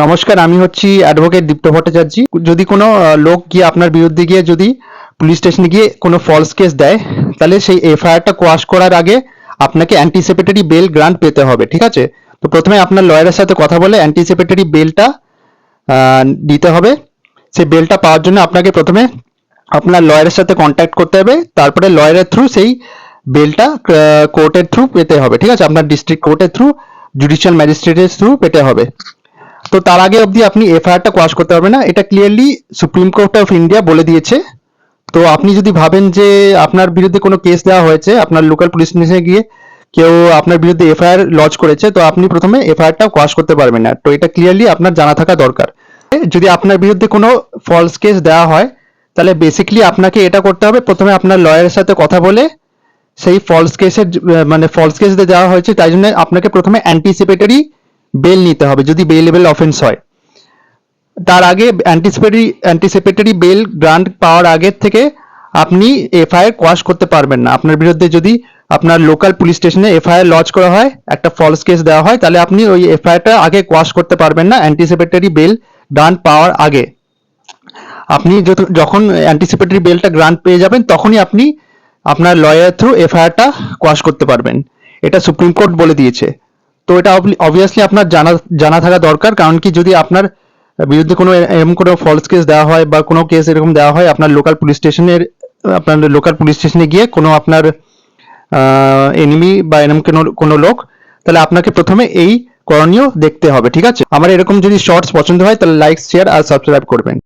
নমস্কার, আমি হচ্ছি অ্যাডভোকেট দীপ্ত ভট্টাচার্য। যদি কোনো লোক গিয়ে আপনার বিরুদ্ধে গিয়ে যদি পুলিশ স্টেশনে গিয়ে কোনো ফলস কেস দেয়, তাহলে সেই এফআইআরটা কোয়াশ করার আগে আপনাকে অ্যান্টিসিপেটরি বেল গ্রান্ট পেতে হবে, ঠিক আছে? তো প্রথমে আপনার লয়ারের সাথে কথা বলে অ্যান্টিসিপেটরি বেলটা দিতে হবে। সেই বেলটা পাওয়ার জন্য আপনাকে প্রথমে আপনার লয়ারের সাথে কন্ট্যাক্ট করতে হবে, তারপরে লয়ারের থ্রু সেই বেলটা কোর্টের থ্রু পেতে হবে, ঠিক আছে? আপনার ডিস্ট্রিক্ট কোর্টের থ্রু, জুডিশিয়াল ম্যাজিস্ট্রেটের থ্রু পেতে হবে। তো তার আগে অবধি আপনি এফআইআরটা কোয়াশ করতে পারবেন না, এটা clearly supreme court of India বলে দিয়েছে। তো আপনি যদি ভাবেন যে আপনার বিরুদ্ধে কোনো কেস দেওয়া হয়েছে, আপনার লোকাল পুলিশ স্টেশনে গিয়ে কেউ আপনার বিরুদ্ধে এফআইআর লজ করেছে, তো আপনি প্রথমে এফআইআরটা কোয়াশ করতে পারবেন না। তো এটা ক্লিয়ারলি আপনার জানা থাকা দরকার। যদি আপনার বিরুদ্ধে কোনো ফলস কেস দেওয়া হয়, তাহলে বেসিক্যালি আপনাকে এটা করতে হবে, প্রথমে আপনার লয়ারের সাথে কথা বলে সেই ফলস কেসের মানে ফলস কেস দেওয়া হয়েছে, তাই জন্য আপনাকে প্রথমে অ্যান্টিসিপেটরি বেল নিতে হবে যদি বেলেবল অফেন্স হয়। তার আগে অ্যান্টিসিপেটরি বেল গ্রান্ট পাওয়ার আগের থেকে আপনি এফআইআর কোয়াশ করতে পারবেন না। আপনার বিরুদ্ধে যদি আপনার লোকাল পুলিশ স্টেশনে এফআইআর লজ করা হয়, একটা ফলস কেস দেওয়া হয়, তাহলে আপনি ওই এফআইআরটা আগে কোয়াশ করতে পারবেন না অ্যান্টিসিপেটরি বেল গ্রান্ট পাওয়ার আগে। আপনি যখন অ্যান্টিসিপেটরি বেলটা গ্রান্ট পেয়ে যাবেন, তখনই আপনি আপনার লয়ার থ্রু এফআইআরটা কোয়াশ করতে পারবেন। এটা সুপ্রিম কোর্ট বলে দিয়েছে। তো এটা অবভিয়াসলি আপনার জানা জানা থাকা দরকার, কারণ কি যদি আপনার বিরুদ্ধে কোনো এরকম কোনো ফলস কেস দেওয়া হয় বা কোনো কেস এরকম দেওয়া হয় আপনার লোকাল পুলিশ স্টেশনে গিয়ে কোনো আপনার এনিমি বা এরকম কোনো লোক, তাহলে আপনাকে প্রথমে এই করণীয় দেখতে হবে, ঠিক আছে? আমার এরকম যদি শর্টস পছন্দ হয় তাহলে লাইক, শেয়ার আর সাবস্ক্রাইব করবেন।